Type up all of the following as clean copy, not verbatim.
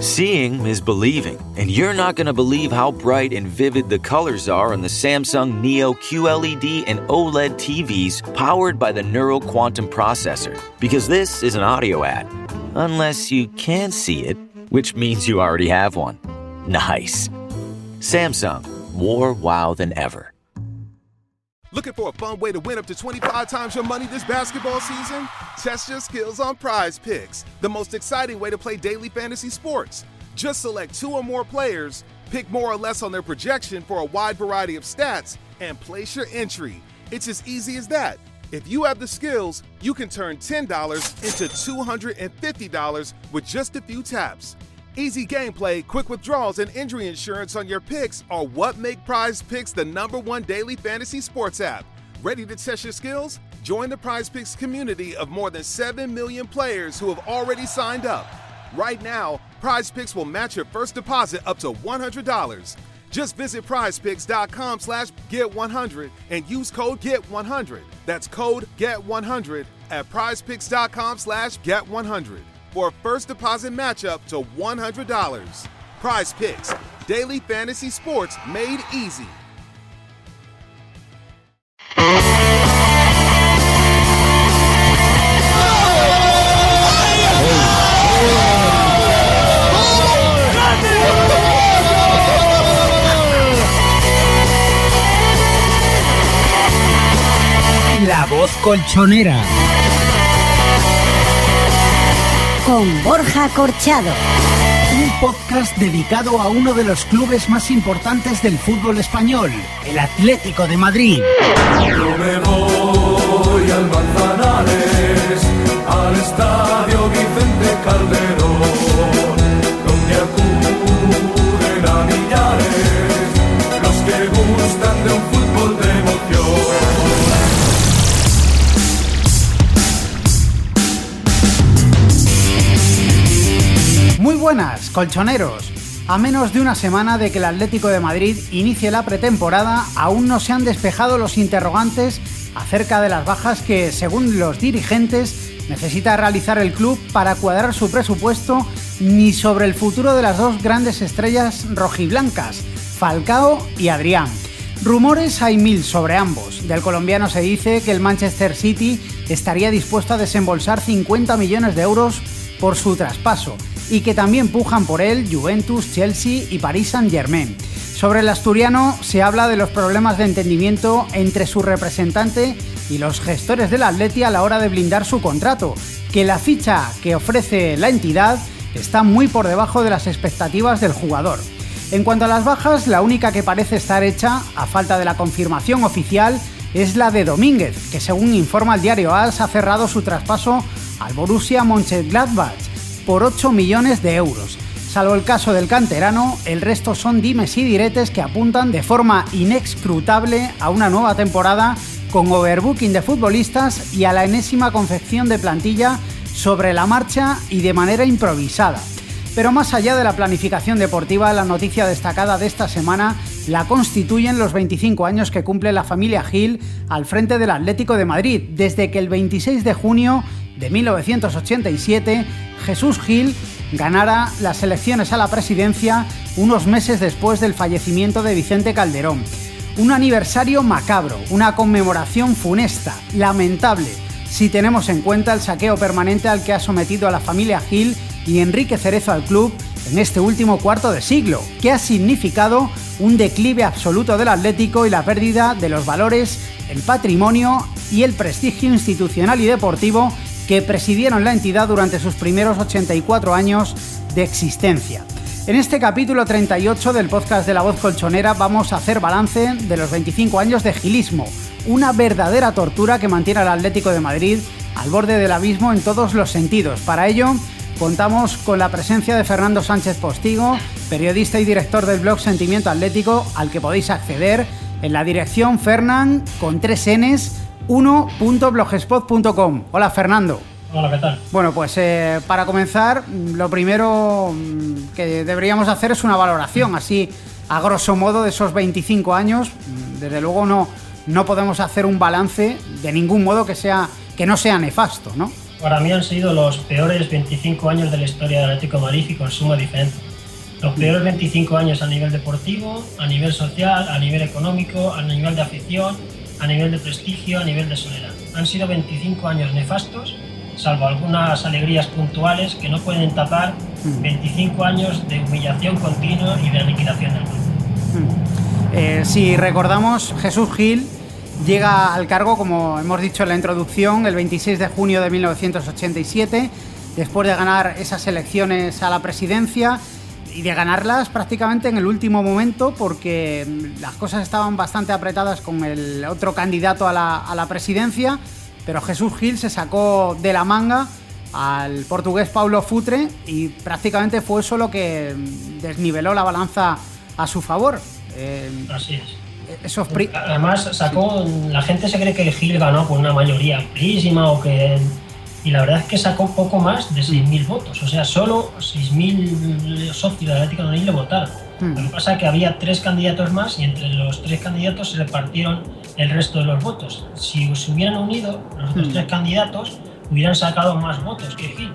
Seeing is believing, and you're not going to believe how bright and vivid the colors are on the Samsung Neo QLED and OLED TVs powered by the Neural Quantum Processor. Because this is an audio ad. Unless you can see it, which means you already have one. Nice. Samsung. More wow than ever. Looking for a fun way to win up to 25 times your money this basketball season? Test your skills on Prize Picks, the most exciting way to play daily fantasy sports. Just select 2 or more players, pick more or less on their projection for a wide variety of stats, and place your entry. It's as easy as that. If you have the skills, you can turn $10 into $250 with just a few taps. Easy gameplay, quick withdrawals, and injury insurance on your picks are what make Prize Picks the #1 daily fantasy sports app. Ready to test your skills? Join the Prize Picks community of more than 7 million players who have already signed up. Right now, Prize Picks will match your first deposit up to $100. Just visit prizepicks.com/get100 and use code GET100. That's code GET100 at prizepicks.com/get100. For a first deposit match up to $100. Prize Picks, daily fantasy sports made easy. La Voz Colchonera. Con Borja Corchado. Un podcast dedicado a uno de los clubes más importantes del fútbol español, el Atlético de Madrid. Yo me voy al Manzanares, al estadio Vicente Calderón, donde acuden a millares los que gustan de un fútbol de emoción. Muy buenas, colchoneros. A menos de una semana de que el Atlético de Madrid inicie la pretemporada, aún no se han despejado los interrogantes acerca de las bajas que, según los dirigentes, necesita realizar el club para cuadrar su presupuesto, ni sobre el futuro de las dos grandes estrellas rojiblancas, Falcao y Adrián. Rumores hay 1000 sobre ambos. Del colombiano se dice que el Manchester City estaría dispuesto a desembolsar 50 millones de euros por su traspaso, y que también pujan por él Juventus, Chelsea y Paris Saint-Germain. Sobre el asturiano se habla de los problemas de entendimiento entre su representante y los gestores del Atleti a la hora de blindar su contrato, que la ficha que ofrece la entidad está muy por debajo de las expectativas del jugador. En cuanto a las bajas, la única que parece estar hecha, a falta de la confirmación oficial, es la de Domínguez, que según informa el diario AS ha cerrado su traspaso al Borussia Mönchengladbach por 8 millones de euros. Salvo el caso del canterano, el resto son dimes y diretes que apuntan de forma inescrutable a una nueva temporada con overbooking de futbolistas y a la enésima confección de plantilla sobre la marcha y de manera improvisada. Pero más allá de la planificación deportiva, la noticia destacada de esta semana la constituyen los 25 años que cumple la familia Gil al frente del Atlético de Madrid, desde que el 26 de junio de 1987 Jesús Gil ganara las elecciones a la presidencia unos meses después del fallecimiento de Vicente Calderón. Un aniversario macabro, una conmemoración funesta, lamentable, si tenemos en cuenta el saqueo permanente al que ha sometido a la familia Gil y Enrique Cerezo al club en este último cuarto de siglo, que ha significado un declive absoluto del Atlético y la pérdida de los valores, el patrimonio y el prestigio institucional y deportivo que presidieron la entidad durante sus primeros 84 años de existencia. En este capítulo 38 del podcast de La Voz Colchonera vamos a hacer balance de los 25 años de gilismo, una verdadera tortura que mantiene al Atlético de Madrid al borde del abismo en todos los sentidos. Para ello, contamos con la presencia de Fernando Sánchez Postigo, periodista y director del blog Sentimiento Atlético, al que podéis acceder en la dirección Fernan con 3 Ns 1.blogspot.com. Hola, Fernando. Hola, ¿qué tal? Bueno, pues para comenzar, lo primero que deberíamos hacer es una valoración, así a grosso modo, de esos 25 años. Desde luego no podemos hacer un balance de ningún modo que no sea nefasto, ¿no? para mí han sido los peores 25 años de la historia del Atlético de Madrid y con suma diferencia. Los peores 25 años a nivel deportivo, a nivel social, a nivel económico, a nivel de afición, a nivel de prestigio, a nivel de soledad. Han sido 25 años nefastos, salvo algunas alegrías puntuales que no pueden tapar 25 años de humillación continua y de aniquilación del club. Si recordamos, Jesús Gil llega al cargo, como hemos dicho en la introducción, el 26 de junio de 1987, después de ganar esas elecciones a la presidencia y de ganarlas prácticamente en el último momento, porque las cosas estaban bastante apretadas con el otro candidato a la presidencia, pero Jesús Gil se sacó de la manga al portugués Paulo Futre y prácticamente fue eso lo que desniveló la balanza a su favor. Así es. Además sacó, la gente se cree que Gil ganó con una mayoría amplísima y la verdad es que sacó poco más de 6.000 votos, o sea, solo 6.000 socios del Atlético de Madrid le votaron. Lo que pasa es que había 3 candidatos más y entre los 3 candidatos se repartieron el resto de los votos. Si se hubieran unido los otros 3 candidatos, hubieran sacado más votos que Gil.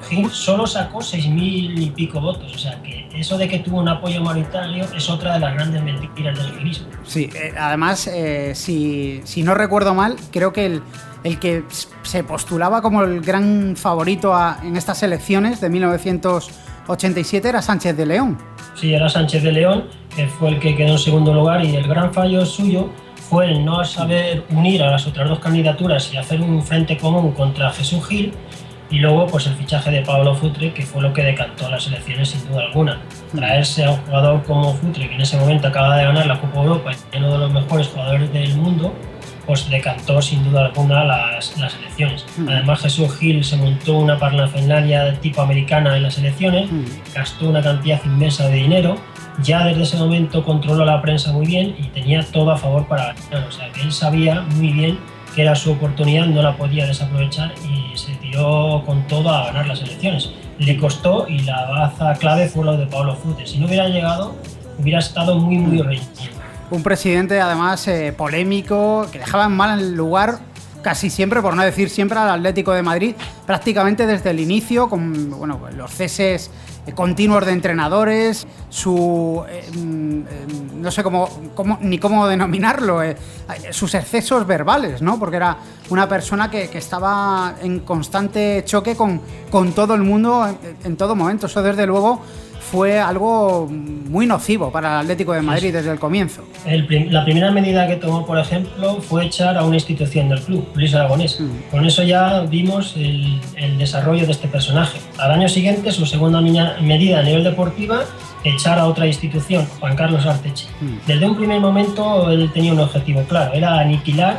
Gil solo sacó 6.000 y pico votos, o sea que eso de que tuvo un apoyo mayoritario es otra de las grandes mentiras del gilismo. Sí, además, si no recuerdo mal, creo que el que se postulaba como el gran favorito en estas elecciones de 1987 era Sánchez de León. Sí, era Sánchez de León, que fue el que quedó en segundo lugar, y el gran fallo suyo fue el no saber unir a las otras 2 candidaturas y hacer un frente común contra Jesús Gil, y luego pues el fichaje de Paulo Futre, que fue lo que decantó las elecciones sin duda alguna. Traerse a un jugador como Futre, que en ese momento acaba de ganar la Copa Europa y uno de los mejores jugadores del mundo, pues decantó sin duda alguna las elecciones. Además, Jesús Gil se montó una parafernalia tipo americana en las elecciones, gastó una cantidad inmensa de dinero, ya desde ese momento controló la prensa muy bien y tenía todo a favor para ganar. O sea que él sabía muy bien que era su oportunidad, no la podía desaprovechar y se tiró con todo a ganar las elecciones. Le costó y la baza clave fue lo de Paulo Futre. Si no hubiera llegado, hubiera estado muy reñido. Un presidente además polémico, que dejaba en mal lugar casi siempre, por no decir siempre, al Atlético de Madrid, prácticamente desde el inicio, con los ceses continuos de entrenadores, no sé cómo denominarlo, sus excesos verbales, ¿no? Porque era una persona que estaba en constante choque con todo el mundo en todo momento. Eso, desde luego, fue algo muy nocivo para el Atlético de Madrid desde el comienzo. La primera medida que tomó, por ejemplo, fue echar a una institución del club, Luis Aragonés. Con eso ya vimos el desarrollo de este personaje. Al año siguiente, su segunda medida a nivel deportiva, echar a otra institución, Juan Carlos Arteche. Desde un primer momento él tenía un objetivo claro, era aniquilar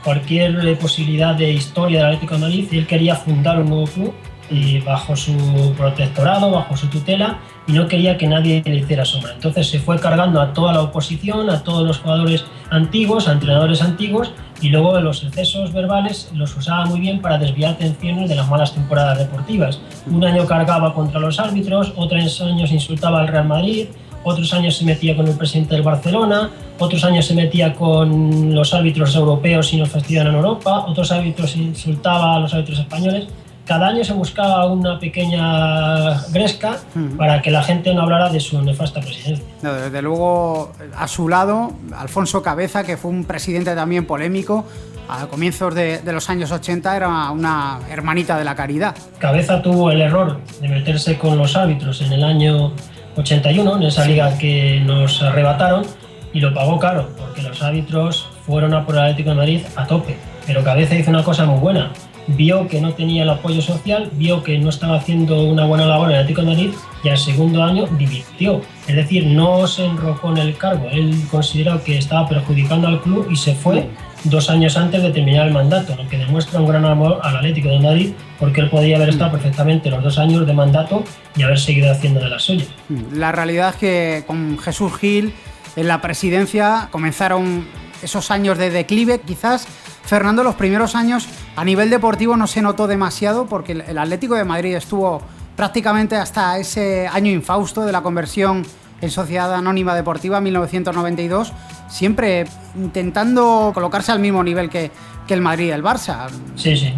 cualquier posibilidad de historia del Atlético de Madrid, y él quería fundar un nuevo club y bajo su protectorado, bajo su tutela, y no quería que nadie le hiciera sombra. Entonces se fue cargando a toda la oposición, a todos los jugadores antiguos, a entrenadores antiguos, y luego los excesos verbales los usaba muy bien para desviar atenciones de las malas temporadas deportivas. Un año cargaba contra los árbitros, otros años insultaba al Real Madrid, otros años se metía con el presidente del Barcelona, otros años se metía con los árbitros europeos y nos fastidian en Europa, otros árbitros insultaba a los árbitros españoles. Cada año se buscaba una pequeña gresca para que la gente no hablara de su nefasta presidencia. No, desde luego, a su lado, Alfonso Cabeza, que fue un presidente también polémico, a comienzos de los años 80 era una hermanita de la caridad. Cabeza tuvo el error de meterse con los árbitros en el año 81, en esa liga que nos arrebataron, y lo pagó caro, porque los árbitros fueron a por el Atlético de Madrid a tope. Pero Cabeza hizo una cosa muy buena. Vio que no tenía el apoyo social, vio que no estaba haciendo una buena labor en el Atlético de Madrid, y al segundo año dimitió. Es decir, no se enrocó en el cargo. Él consideró que estaba perjudicando al club y se fue 2 años antes de terminar el mandato, lo que demuestra un gran amor al Atlético de Madrid, porque él podía haber estado perfectamente los 2 años de mandato y haber seguido haciendo de las suyas. La realidad es que con Jesús Gil en la presidencia comenzaron esos años de declive. Quizás, Fernando, los primeros años a nivel deportivo no se notó demasiado, porque el Atlético de Madrid estuvo prácticamente hasta ese año infausto de la conversión en Sociedad Anónima Deportiva en 1992, siempre intentando colocarse al mismo nivel que el Madrid y el Barça. Sí.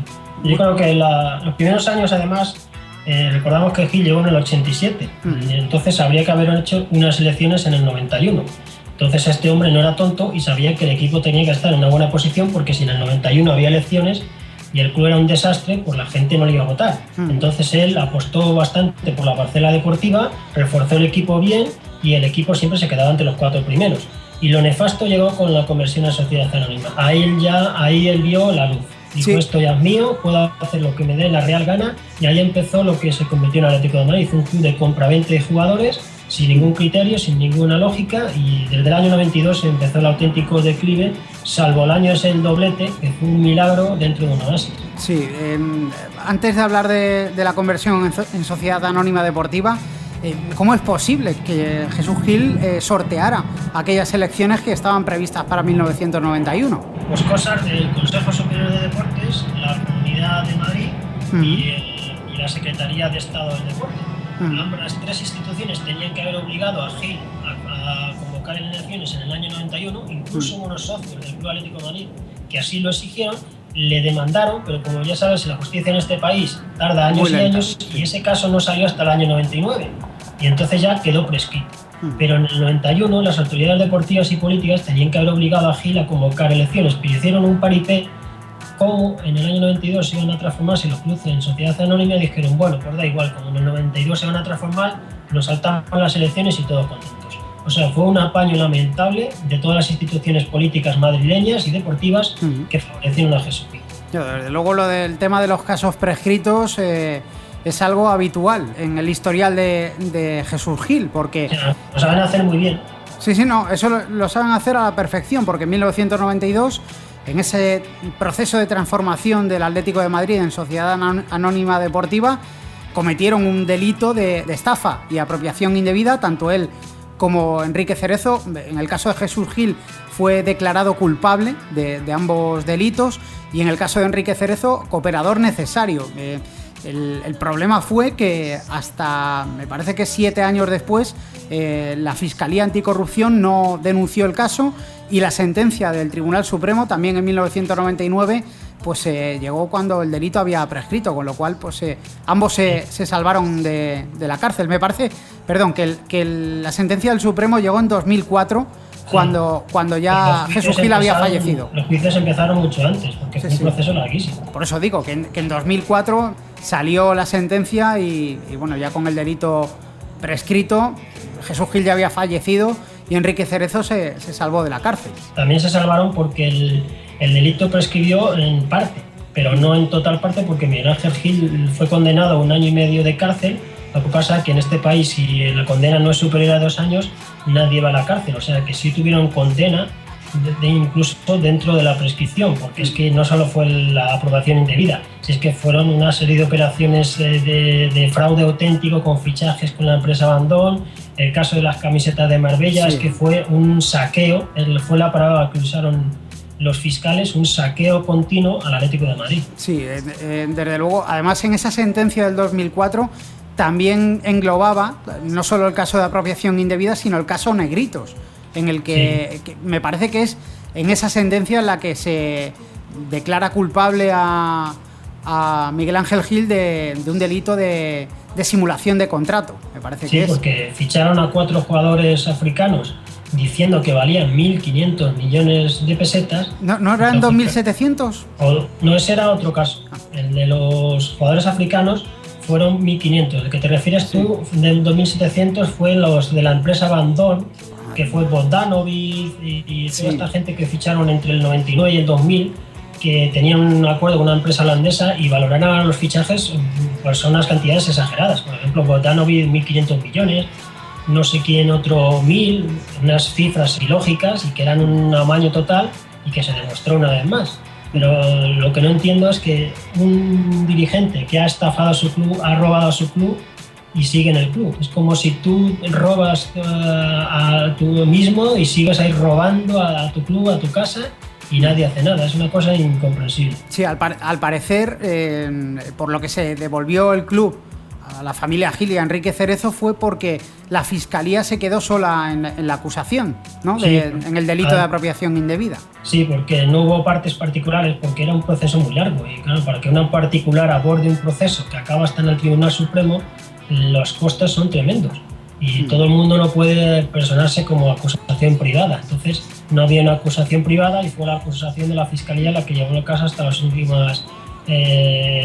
Yo creo que los primeros años, además, recordamos que Gil llegó en el 87, entonces habría que haber hecho unas elecciones en el 91. Entonces este hombre no era tonto y sabía que el equipo tenía que estar en una buena posición, porque si en el 91 había elecciones y el club era un desastre, pues la gente no le iba a votar. Entonces él apostó bastante por la parcela deportiva, reforzó el equipo bien y el equipo siempre se quedaba entre los 4 primeros. Y lo nefasto llegó con la conversión a sociedad anónima. Ahí él vio la luz. Dijo, esto ya es mío, puedo hacer lo que me dé la real gana, y ahí empezó lo que se convirtió en Atlético de Madrid, un club de compra-venta de jugadores, sin ningún criterio, sin ninguna lógica, y desde el año 92 empezó el auténtico declive, salvo el año ese el doblete, que fue un milagro dentro de un oasis. Sí, antes de hablar de la conversión en sociedad anónima deportiva, ¿cómo es posible que Jesús Gil sorteara aquellas elecciones que estaban previstas para 1991? Pues cosas del Consejo Superior de Deportes, la Comunidad de Madrid y la Secretaría de Estado del Deporte. Las 3 instituciones tenían que haber obligado a Gil a convocar elecciones en el año 91, incluso unos socios del Club Atlético de Madrid que así lo exigieron, le demandaron, pero como ya sabes, la justicia en este país tarda años y años, y ese caso no salió hasta el año 99, y entonces ya quedó prescrito. Pero en el 91 las autoridades deportivas y políticas tenían que haber obligado a Gil a convocar elecciones, pero hicieron un paripé. Como en el año 92 se iban a transformarse los clubes en sociedad anónima, dijeron, bueno, pues da igual, como en el 92 se van a transformar, nos saltamos las elecciones y todos contentos. O sea, fue un apaño lamentable de todas las instituciones políticas madrileñas y deportivas que favorecieron a Jesús Gil. Desde luego lo del tema de los casos prescritos es algo habitual en el historial de Jesús Gil, porque... Lo saben hacer muy bien. Sí, no, eso lo saben hacer a la perfección, porque en 1992... en ese proceso de transformación del Atlético de Madrid en sociedad anónima deportiva, cometieron un delito de estafa y apropiación indebida, tanto él como Enrique Cerezo. En el caso de Jesús Gil fue declarado culpable de ambos delitos, y en el caso de Enrique Cerezo, cooperador necesario. El problema fue que hasta, me parece que 7 años después, la Fiscalía Anticorrupción no denunció el caso, y la sentencia del Tribunal Supremo, también en 1999, pues llegó cuando el delito había prescrito, con lo cual pues ambos se salvaron de la cárcel. Me parece, que la sentencia del Supremo llegó en 2004, cuando ya Jesús Gil había fallecido. Los juicios empezaron mucho antes, porque fue un proceso larguísimo. Por eso digo que en 2004 salió la sentencia y bueno, ya con el delito prescrito, Jesús Gil ya había fallecido y Enrique Cerezo se salvó de la cárcel. También se salvaron porque el delito prescribió en parte, pero no en total parte, porque Miguel Ángel Gil fue condenado a 1 año y medio de cárcel. Lo que pasa es que en este país, si la condena no es superior a 2 años, nadie va a la cárcel. O sea que sí tuvieron condena incluso dentro de la prescripción, porque es que no solo fue la aprobación indebida, si es que fueron una serie de operaciones de fraude auténtico con fichajes con la empresa Bandón. El caso de las camisetas de Marbella, es que fue un saqueo, fue la palabra que usaron los fiscales, un saqueo continuo al Atlético de Madrid. Sí, desde luego. Además, en esa sentencia del 2004 también englobaba no solo el caso de apropiación indebida, sino el caso Negritos, en el que me parece que es en esa sentencia en la que se declara culpable a Miguel Ángel Gil de un delito de simulación de contrato, me parece que es. Sí, porque ficharon a 4 jugadores africanos diciendo que valían 1.500 millones de pesetas. ¿No eran 2.700? No, ese era otro caso. El de los jugadores africanos fueron 1.500. El que te refieres tú, del 2.700, fue los de la empresa Bandón, que fue Bogdanovic y toda esta gente que ficharon entre el 99 y el 2000, que tenían un acuerdo con una empresa holandesa y valoraron los fichajes, pues son unas cantidades exageradas. Por ejemplo, Bogdanovic 1.500 millones, no sé quién otro 1.000, unas cifras ilógicas y que eran un amaño total y que se demostró una vez más. Pero lo que no entiendo es que un dirigente que ha estafado a su club, ha robado a su club y sigue en el club. Es como si tú robas a tú mismo y sigues ahí robando a tu club, a tu casa, y nadie hace nada. Es una cosa incomprensible. Sí, al parecer, por lo que se devolvió el club a la familia Gil y a Enrique Cerezo fue porque la Fiscalía se quedó sola en la acusación, ¿no? Sí, en el delito de apropiación indebida. Sí, porque no hubo partes particulares, porque era un proceso muy largo. Y claro, para que una particular aborde un proceso que acaba hasta en el Tribunal Supremo, los costes son tremendos. Y todo el mundo no puede personarse como acusación privada. Entonces, no había una acusación privada y fue la acusación de la Fiscalía la que llevó el caso hasta las últimas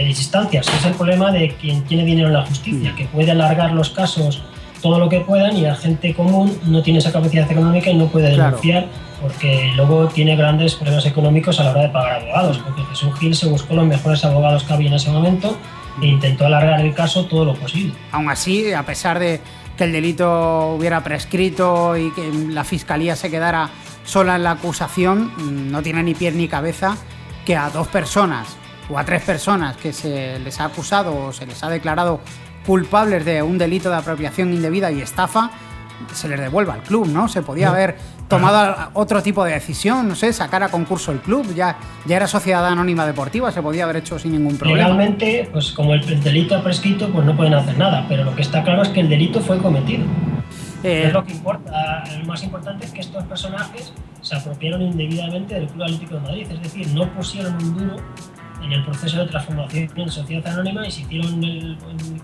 instancias. Es el problema de quien tiene dinero en la justicia, que puede alargar los casos todo lo que puedan y la gente común no tiene esa capacidad económica y no puede denunciar, porque luego tiene grandes problemas económicos a la hora de pagar abogados, porque Jesús Gil se buscó los mejores abogados que había en ese momento e intentó alargar el caso todo lo posible. Aún así, a pesar de que el delito hubiera prescrito y que la Fiscalía se quedara sola en la acusación, no tiene ni pie ni cabeza que a 2 personas o a 3 personas que se les ha acusado o se les ha declarado culpables de un delito de apropiación indebida y estafa, se les devuelva al club, ¿no? Se podía haber tomado otro tipo de decisión, no sé, sacar a concurso el club, ya era sociedad anónima deportiva, se podía haber hecho sin ningún problema. Legalmente, pues como el delito ha prescrito, pues no pueden hacer nada, pero lo que está claro es que el delito fue cometido. Es lo que importa. Lo más importante es que estos personajes se apropiaron indebidamente del Club Atlético de Madrid, es decir, no pusieron un duro en el proceso de transformación en sociedad anónima y se hicieron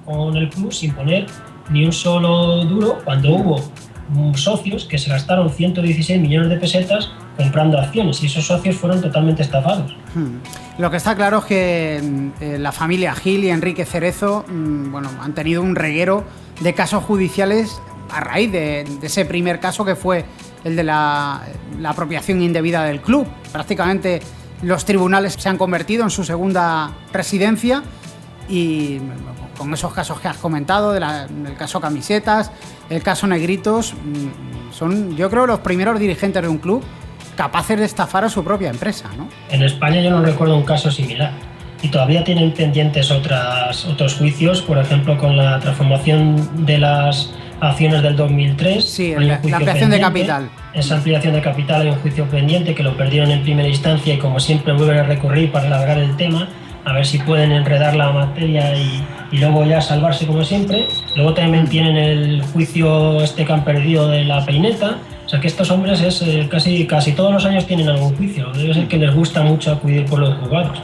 con el club sin poner ni un solo duro, cuando hubo socios que se gastaron 116 millones de pesetas comprando acciones y esos socios fueron totalmente estafados. Lo que está claro es que la familia Gil y Enrique Cerezo han tenido un reguero de casos judiciales a raíz de ese primer caso que fue el de la apropiación indebida del club. Prácticamente los tribunales se han convertido en su segunda residencia y con esos casos que has comentado, el caso Camisetas, el caso Negritos, son, yo creo, los primeros dirigentes de un club capaces de estafar a su propia empresa, ¿no? En España yo no recuerdo un caso similar y todavía tienen pendientes otros juicios, por ejemplo con la transformación de las acciones del 2003. Sí, la ampliación de capital. Esa ampliación de capital hay un juicio pendiente que lo perdieron en primera instancia y como siempre vuelven a recurrir para alargar el tema, a ver si pueden enredar la materia y luego ya salvarse como siempre. Luego también tienen el juicio que han perdido de la peineta. O sea que estos hombres casi todos los años tienen algún juicio. Debe ser que les gusta mucho acudir por los juzgados.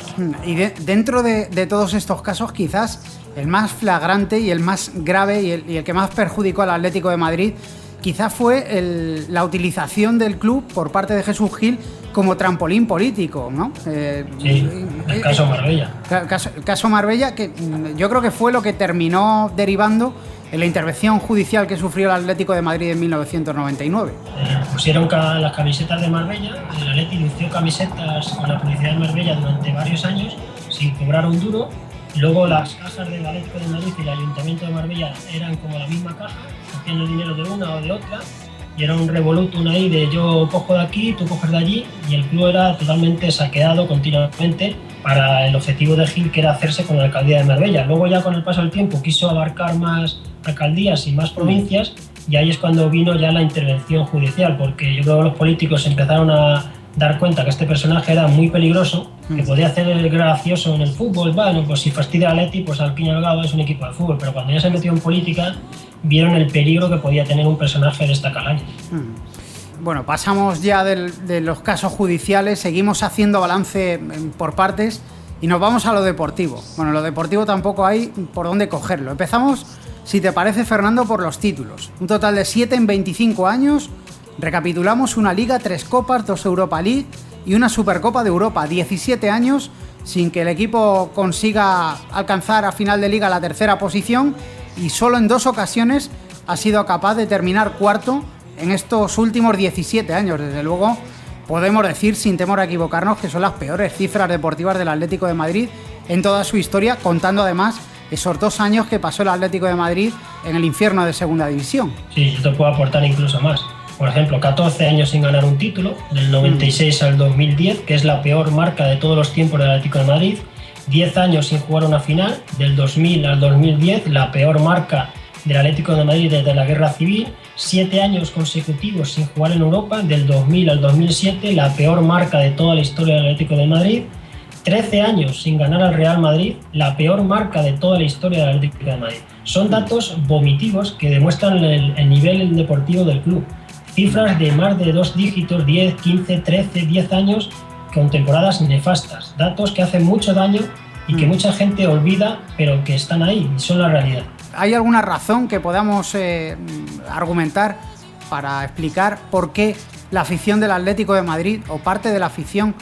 Y dentro de todos estos casos, quizás el más flagrante y el más grave y el que más perjudicó al Atlético de Madrid, quizás fue la utilización del club por parte de Jesús Gil como trampolín político, ¿no? Sí, el caso Marbella. El caso Marbella, que yo creo que fue lo que terminó derivando en la intervención judicial que sufrió el Atlético de Madrid en 1999. Pusieron las camisetas de Marbella, el Atleti lució camisetas con la publicidad de Marbella durante varios años sin cobrar un duro. Luego las cajas del Atlético de Madrid y el Ayuntamiento de Marbella eran como la misma caja, cogían el dinero de una o de otra y era un revolutum ahí de yo cojo de aquí, tú coges de allí y el club era totalmente saqueado continuamente para el objetivo de Gil, que era hacerse con la alcaldía de Marbella. Luego ya con el paso del tiempo quiso abarcar más alcaldías y más provincias y ahí es cuando vino ya la intervención judicial, porque yo creo que los políticos empezaron a dar cuenta que este personaje era muy peligroso, que podía hacer el gracioso en el fútbol. Bueno, pues si fastidia al Atleti, pues al fin y al cabo es un equipo de fútbol, pero cuando ya se metió en política vieron el peligro que podía tener un personaje de esta calaña. Bueno, pasamos ya de los casos judiciales, seguimos haciendo balance por partes y nos vamos a lo deportivo. Bueno, lo deportivo tampoco hay por dónde cogerlo. Empezamos, si te parece, Fernando, por los títulos. Un total de 7 en 25 años. Recapitulamos: una Liga, 3 Copas, 2 Europa League y una Supercopa de Europa. 17 años sin que el equipo consiga alcanzar a final de Liga la tercera posición y solo en 2 ocasiones ha sido capaz de terminar cuarto en estos últimos 17 años. Desde luego podemos decir sin temor a equivocarnos que son las peores cifras deportivas del Atlético de Madrid en toda su historia, contando además esos 2 años que pasó el Atlético de Madrid en el infierno de segunda división. Sí, yo te puedo aportar incluso más. Por ejemplo, 14 años sin ganar un título, del 96 al 2010, que es la peor marca de todos los tiempos del Atlético de Madrid. 10 años sin jugar una final, del 2000 al 2010, la peor marca del Atlético de Madrid desde la Guerra Civil. 7 años consecutivos sin jugar en Europa, del 2000 al 2007, la peor marca de toda la historia del Atlético de Madrid. 13 años sin ganar al Real Madrid, la peor marca de toda la historia del Atlético de Madrid. Son datos vomitivos que demuestran el nivel deportivo del club. Cifras de más de 2 dígitos, 10, 15, 13, 10 años, con temporadas nefastas. Datos que hacen mucho daño y que mucha gente olvida, pero que están ahí y son la realidad. ¿Hay alguna razón que podamos argumentar para explicar por qué la afición del Atlético de Madrid, o parte de la afición,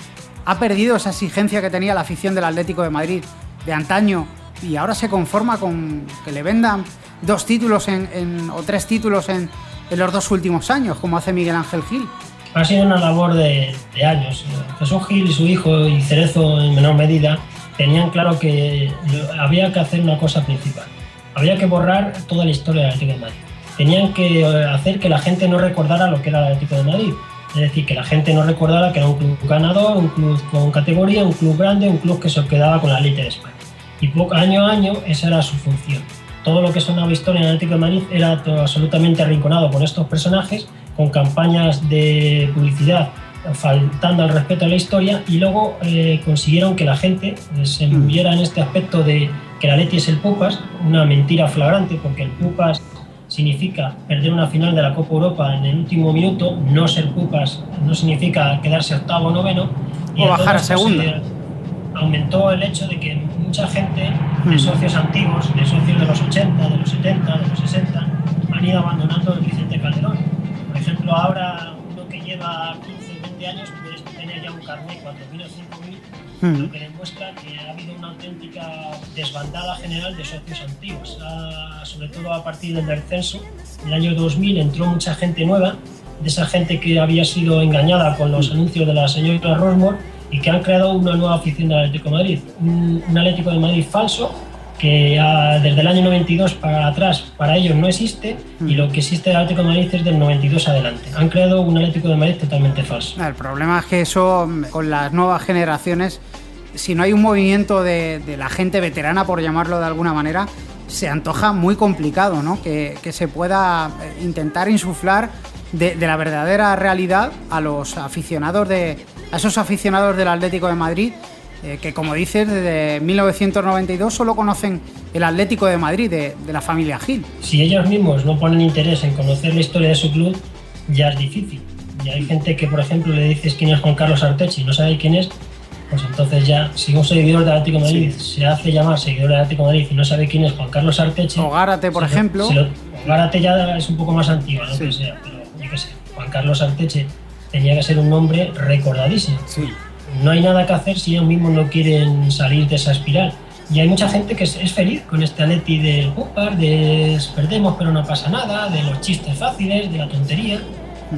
ha perdido esa exigencia que tenía la afición del Atlético de Madrid de antaño y ahora se conforma con que le vendan 2 títulos o 3 títulos en los 2 últimos años, como hace Miguel Ángel Gil? Ha sido una labor de años. Jesús Gil y su hijo, y Cerezo en menor medida, tenían claro que había que hacer una cosa principal. Había que borrar toda la historia del Atlético de Madrid. Tenían que hacer que la gente no recordara lo que era el Atlético de Madrid. Es decir, que la gente no recordara que era un club ganador, un club con categoría, un club grande, un club que se quedaba con la élite de España. Y año a año esa era su función. Todo lo que sonaba historia en el Atlético de Madrid era todo absolutamente arrinconado por estos personajes, con campañas de publicidad faltando al respeto a la historia, y luego consiguieron que la gente se embullera en este aspecto de que el Atleti es el Pupas, una mentira flagrante, porque el Pupas significa perder una final de la Copa Europa en el último minuto. No ser Pupas no significa quedarse octavo o noveno, o bajar a segunda. Aumentó el hecho de que mucha gente de socios antiguos, de socios de los 80, de los 70, de los 60, han ido abandonando el Vicente Calderón. Por ejemplo, ahora uno que lleva 15 o 20 años puede tener ya un carnet 4.000 o 5.000, lo que demuestra que ha habido una auténtica desbandada general de socios antiguos. Sobre todo a partir del descenso, en el año 2000 entró mucha gente nueva, de esa gente que había sido engañada con los anuncios de la señora Rosmore, y que han creado una nueva afición del Atlético de Madrid. Un Atlético de Madrid falso, que desde el año 92 para atrás para ellos no existe, y lo que existe del Atlético de Madrid es del 92 adelante. Han creado un Atlético de Madrid totalmente falso. El problema es que eso, con las nuevas generaciones, si no hay un movimiento de la gente veterana, por llamarlo de alguna manera, se antoja muy complicado, ¿no? Que se pueda intentar insuflar de la verdadera realidad a los aficionados a esos aficionados del Atlético de Madrid, que, como dices, desde 1992 solo conocen el Atlético de Madrid de la familia Gil. Si ellos mismos no ponen interés en conocer la historia de su club, ya es difícil. Y hay gente que, por ejemplo, le dices quién es Juan Carlos Arteche y no sabe quién es, pues entonces ya, si un seguidor del Atlético de Madrid se hace llamar seguidor del Atlético de Madrid y no sabe quién es Juan Carlos Arteche... O Gárate, por ejemplo. Gárate ya es un poco más antiguo, ¿no? Sí. Que sea, pero yo qué sé, Juan Carlos Arteche tenía que ser un nombre recordadísimo. Sí. No hay nada que hacer si ellos mismos no quieren salir de esa espiral. Y hay mucha gente que es feliz con este Atleti del Pupas, de perdemos pero no pasa nada, de los chistes fáciles, de la tontería.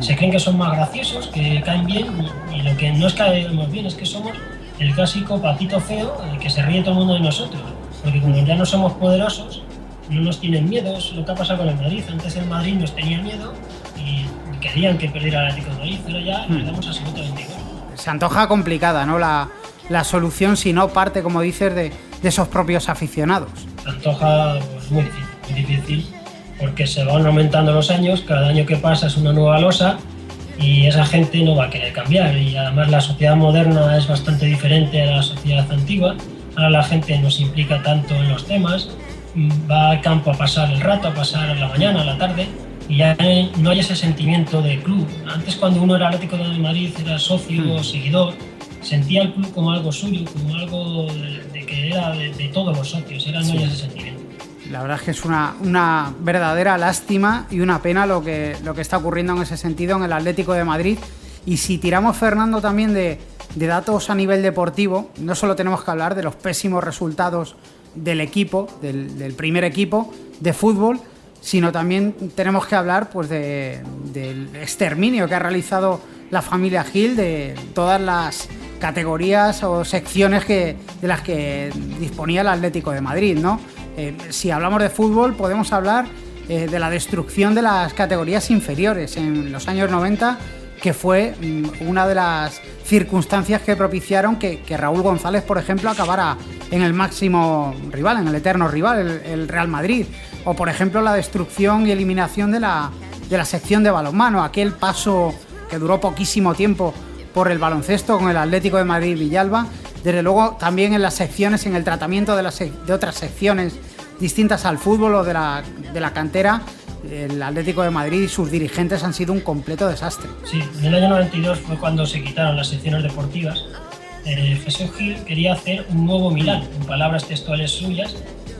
Se creen que son más graciosos, que caen bien, y lo que no es caemos bien es que somos el clásico patito feo, que se ríe todo el mundo de nosotros. Porque como ya no somos poderosos, no nos tienen miedo. Es lo que ha pasado con el Madrid. Antes el Madrid nos tenía miedo y querían que perdiera el Atlético de Madrid, pero ya le damos absolutamente igual. Se antoja complicada, ¿no? La solución, si no parte, como dices, de esos propios aficionados. Se antoja pues, muy difícil, porque se van aumentando los años, cada año que pasa es una nueva losa y esa gente no va a querer cambiar. Y además la sociedad moderna es bastante diferente a la sociedad antigua. Ahora la gente no se implica tanto en los temas, va al campo a pasar el rato, a pasar la mañana, a la tarde, y ya no hay ese sentimiento de club. Antes, cuando uno era Atlético de Madrid, era socio o seguidor, sentía el club como algo suyo, como algo de que era de todos los socios. No hay ese sentimiento. La verdad es que es una verdadera lástima y una pena lo que está ocurriendo en ese sentido en el Atlético de Madrid. Y si tiramos, Fernando, también de datos a nivel deportivo, no solo tenemos que hablar de los pésimos resultados del equipo, del primer equipo de fútbol, sino también tenemos que hablar pues del exterminio que ha realizado la familia Gil de todas las categorías o secciones de las que disponía el Atlético de Madrid, ¿no? Si hablamos de fútbol, podemos hablar de la destrucción de las categorías inferiores en los años 90, que fue una de las circunstancias que propiciaron que Raúl González, por ejemplo, acabara en el máximo rival, en el eterno rival, el Real Madrid. O, por ejemplo, la destrucción y eliminación de la sección de balonmano, aquel paso que duró poquísimo tiempo por el baloncesto con el Atlético de Madrid Villalba, desde luego también en las secciones, en el tratamiento de otras secciones distintas al fútbol o de la cantera, el Atlético de Madrid y sus dirigentes han sido un completo desastre. Sí, en el año 92 fue cuando se quitaron las secciones deportivas. Jesús Gil quería hacer un nuevo Milán, en palabras textuales suyas,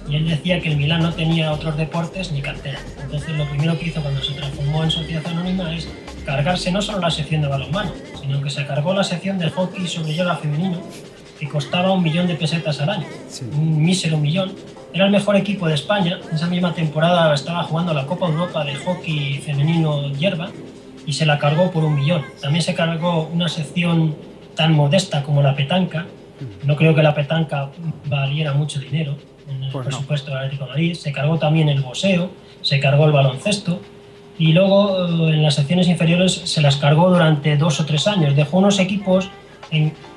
y él decía que el Milán no tenía otros deportes ni cantera. Entonces lo primero que hizo cuando se transformó en sociedad anónima es cargarse no solo la sección de balonmano, sino que se cargó la sección del hockey sobre hielo femenino, que costaba 1 millón de pesetas al año, sí. Un mísero millón. Era el mejor equipo de España. Esa misma temporada estaba jugando la Copa Europa de hockey femenino hierba y se la cargó por 1 millón. También se cargó una sección tan modesta como la petanca. No creo que la petanca valiera mucho dinero en el presupuesto del Atlético de Madrid. Se cargó también el boxeo, se cargó el baloncesto y luego en las secciones inferiores se las cargó durante 2 o 3 años. Dejó unos equipos,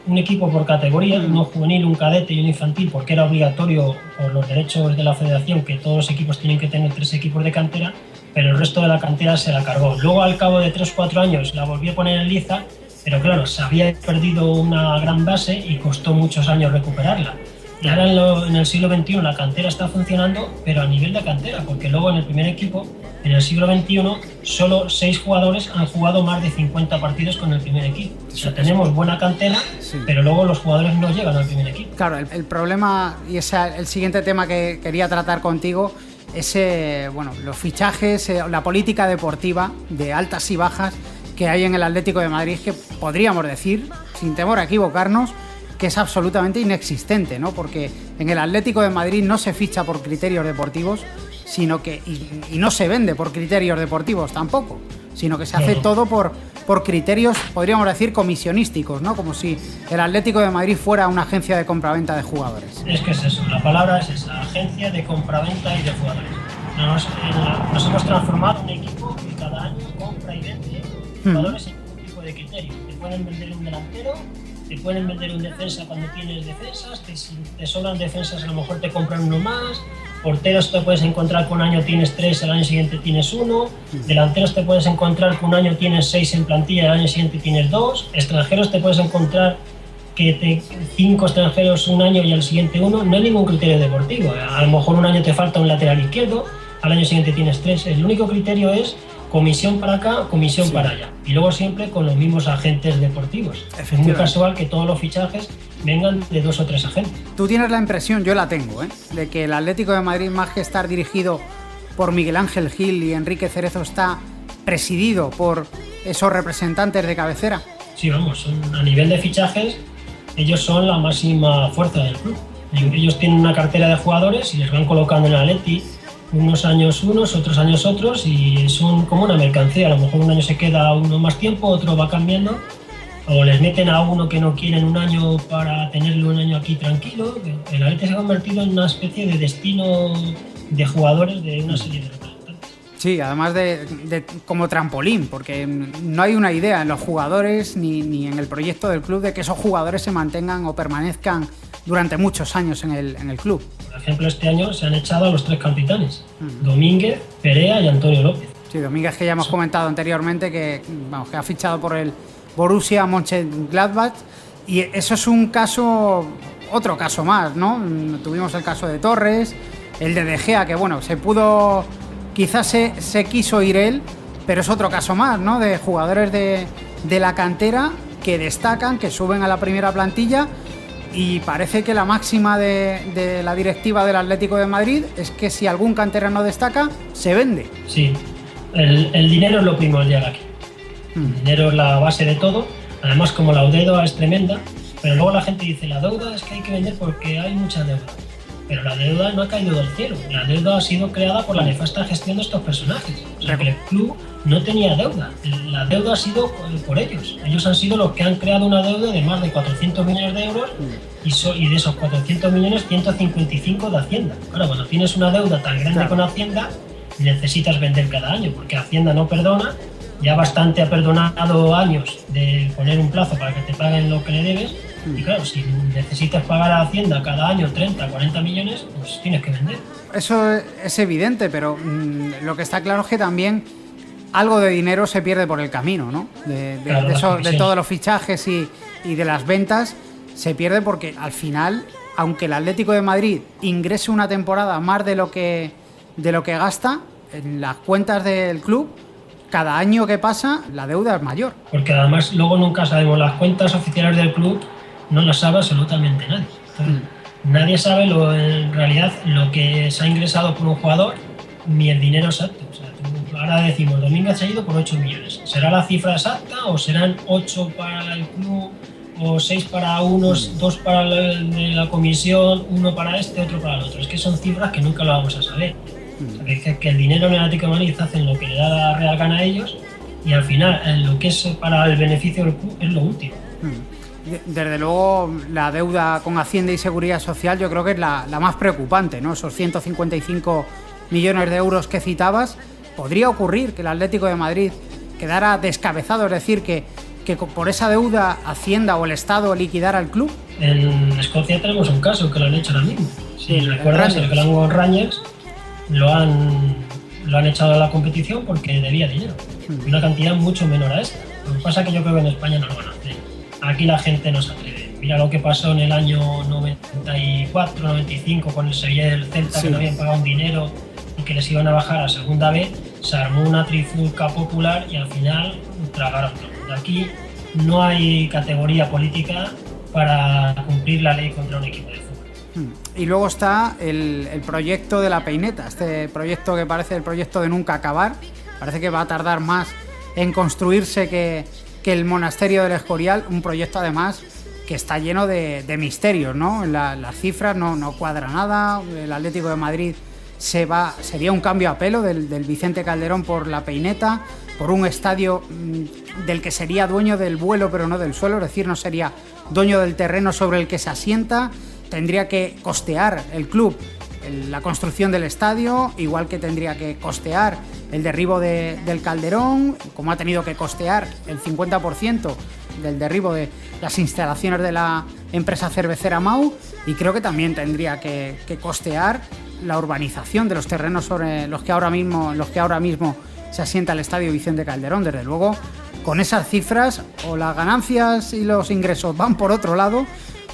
un equipo por categoría, uno juvenil, un cadete y un infantil, porque era obligatorio por los derechos de la federación que todos los equipos tienen que tener 3 equipos de cantera, pero el resto de la cantera se la cargó. Luego al cabo de 3 o 4 años la volvió a poner en liza, pero claro, se había perdido una gran base y costó muchos años recuperarla. Y ahora en el siglo XXI la cantera está funcionando, pero a nivel de cantera, porque luego en el primer equipo, en el siglo XXI, solo 6 jugadores han jugado más de 50 partidos con el primer equipo. O sea, tenemos buena cantera, sí, pero luego los jugadores no llegan al primer equipo. Claro, el problema, y es el siguiente tema que quería tratar contigo, es los fichajes, la política deportiva de altas y bajas que hay en el Atlético de Madrid, que podríamos decir, sin temor a equivocarnos, que es absolutamente inexistente, ¿no? Porque en el Atlético de Madrid no se ficha por criterios deportivos, sino que y no se vende por criterios deportivos tampoco, sino que se hace todo por criterios, podríamos decir, comisionísticos, ¿no? Como si el Atlético de Madrid fuera una agencia de compraventa de jugadores. Es que es eso, la palabra es esa, agencia de compraventa y de jugadores. Nos hemos transformado en un equipo que cada año compra y vende jugadores sin ningún tipo de criterio. Te pueden vender un delantero, te pueden vender un defensa cuando tienes defensas, si te sobran defensas a lo mejor te compran uno más, porteros te puedes encontrar que un año tienes 3, el año siguiente tienes 1, delanteros te puedes encontrar que un año tienes 6 en plantilla, el año siguiente tienes 2, extranjeros te puedes encontrar que 5 extranjeros un año y al siguiente 1, no hay ningún criterio deportivo. A lo mejor un año te falta un lateral izquierdo, al año siguiente tienes 3, el único criterio es comisión para acá, comisión para allá. Y luego siempre con los mismos agentes deportivos. Es muy casual que todos los fichajes vengan de 2 o 3 agentes. Tú tienes la impresión, yo la tengo, de que el Atlético de Madrid, más que estar dirigido por Miguel Ángel Gil y Enrique Cerezo, está presidido por esos representantes de cabecera. Sí, vamos, a nivel de fichajes, ellos son la máxima fuerza del club. Ellos tienen una cartera de jugadores y les van colocando en el Atleti unos años unos, otros años otros, y son como una mercancía. A lo mejor un año se queda uno más tiempo, otro va cambiando, o les meten a uno que no quieren un año para tenerlo un año aquí tranquilo. El Atleti se ha convertido en una especie de destino de jugadores de una serie de representantes. Sí, además de como trampolín, porque no hay una idea en los jugadores ni en el proyecto del club de que esos jugadores se mantengan o permanezcan durante muchos años en el club. Por ejemplo, este año se han echado a los 3 capitanes, Domínguez, Perea y Antonio López. Sí, Domínguez, que ya hemos comentado anteriormente que ha fichado por el Borussia Mönchengladbach, y eso es un caso, otro caso más, ¿no? Tuvimos el caso de Torres, el de Gea, que bueno, quizás se quiso ir él, pero es otro caso más, ¿no? De jugadores de la cantera que destacan, que suben a la primera plantilla. Y parece que la máxima de la directiva del Atlético de Madrid es que si algún canterano destaca, se vende. Sí, el dinero es lo primordial aquí. El dinero es la base de todo. Además, como la deuda es tremenda, pero luego la gente dice, la deuda es que hay que vender porque hay mucha deuda. Pero la deuda no ha caído del cielo. La deuda ha sido creada por la nefasta gestión de estos personajes. O sea, que el club no tenía deuda. La deuda ha sido por ellos. Ellos han sido los que han creado una deuda de más de 400 millones de euros y de esos 400 millones, 155 de Hacienda. Claro, cuando tienes una deuda tan grande con Hacienda, necesitas vender cada año, porque Hacienda no perdona. Ya bastante ha perdonado años de poner un plazo para que te paguen lo que le debes. Y claro, si necesitas pagar a Hacienda cada año 30, 40 millones, pues tienes que vender. Eso es evidente, pero lo que está claro es que también algo de dinero se pierde por el camino, ¿no? De todos los fichajes y de las ventas se pierde porque al final, aunque el Atlético de Madrid ingrese una temporada más de lo que gasta, en las cuentas del club, cada año que pasa, la deuda es mayor. Porque además luego nunca sabemos las cuentas oficiales del club, no las sabe absolutamente nadie. Entonces, nadie sabe en realidad lo que se ha ingresado por un jugador ni el dinero exacto. O sea, ahora decimos, Domínguez se ha ido por 8 millones. ¿Será la cifra exacta o serán 8 para el club o 6 para unos, 2 para la comisión, 1 para este, otro para el otro? Es que son cifras que nunca lo vamos a saber. O sea, que dice que el dinero en el Atlético de Madrid hacen lo que le da la real gana a ellos y al final lo que es para el beneficio del club es lo último. Desde luego la deuda con Hacienda y Seguridad Social yo creo que es la más preocupante, ¿no? Esos 155 millones de euros que citabas. ¿Podría ocurrir que el Atlético de Madrid quedara descabezado, es decir, que por esa deuda Hacienda o el Estado liquidara el club? En Escocia tenemos un caso que lo han hecho ahora mismo. Si recuerdas, el Glasgow Rangers lo han echado de la competición porque debía dinero. Una cantidad mucho menor a esta. Lo que pasa es que yo creo que en España no lo van a hacer. Aquí la gente no se atreve. Mira lo que pasó en el año 94, 95 con el Sevilla y el Celta, que no habían pagado un dinero y que les iban a bajar a segunda B. Se armó una trifulca popular y al final tragaron todo. Aquí no hay categoría política para cumplir la ley contra un equipo de fútbol. Y luego está el proyecto de la Peineta, este proyecto que parece el proyecto de nunca acabar. Parece que va a tardar más en construirse que el Monasterio del Escorial, un proyecto además que está lleno de misterios, ¿no? Las cifras no cuadra nada. El Atlético de Madrid sería un cambio a pelo del Vicente Calderón por la Peineta, por un estadio del que sería dueño del vuelo pero no del suelo, es decir, no sería dueño del terreno sobre el que se asienta. Tendría que costear el club la construcción del estadio, igual que tendría que costear el derribo del Calderón, como ha tenido que costear el 50% del derribo de las instalaciones de la empresa cervecera Mau, y creo que también tendría que costear la urbanización de los terrenos sobre los que ahora mismo se asienta el estadio Vicente Calderón. Desde luego, con esas cifras, o las ganancias y los ingresos van por otro lado,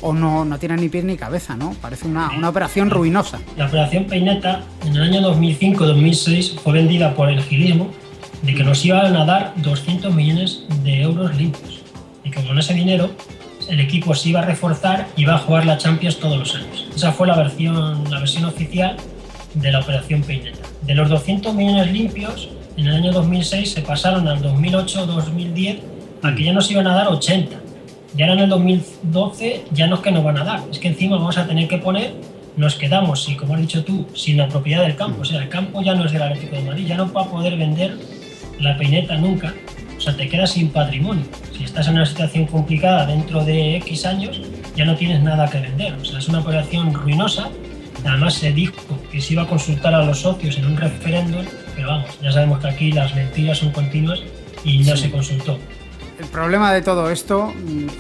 o no tienen ni pies ni cabeza, ¿no? Parece una operación ruinosa. La operación Peineta en el año 2005-2006 fue vendida por el gilismo de que nos iban a dar 200 millones de euros limpios y que con ese dinero el equipo se iba a reforzar y iba a jugar la Champions todos los años. Esa fue la versión oficial de la operación Peineta. De los 200 millones limpios, en el año 2006 se pasaron al 2008-2010 a que ya nos iban a dar 80. Y ahora en el 2012 ya no es que nos van a dar, es que encima vamos a tener que nos quedamos, y como has dicho tú, sin la propiedad del campo. O sea, el campo ya no es del Atlético de Madrid, ya no va a poder vender la Peineta nunca. O sea, te quedas sin patrimonio. Si estás en una situación complicada dentro de X años, ya no tienes nada que vender. O sea, es una operación ruinosa. Además se dijo que se iba a consultar a los socios en un referéndum, pero vamos, ya sabemos que aquí las mentiras son continuas y no se consultó. El problema de todo esto,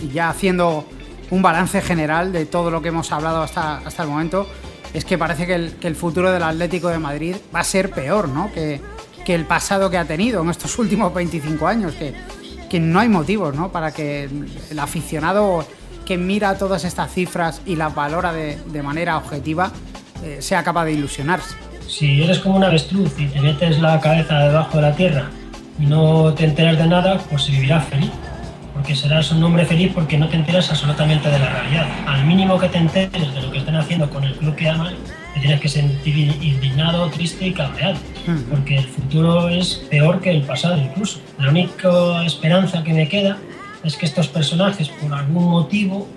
y ya haciendo un balance general de todo lo que hemos hablado hasta el momento, es que parece que el futuro del Atlético de Madrid va a ser peor, ¿no? que el pasado que ha tenido en estos últimos 25 años, que no hay motivos, ¿no?, para que el aficionado que mira todas estas cifras y las valora de manera objetiva sea capaz de ilusionarse. Si eres como un avestruz y te metes la cabeza debajo de la tierra y no te enteras de nada, pues vivirás feliz, porque serás un hombre feliz porque no te enteras absolutamente de la realidad. Al mínimo que te enteres de lo que están haciendo con el club que amas, te tienes que sentir indignado, triste y cabreado, porque el futuro es peor que el pasado incluso. La única esperanza que me queda es que estos personajes, por algún motivo,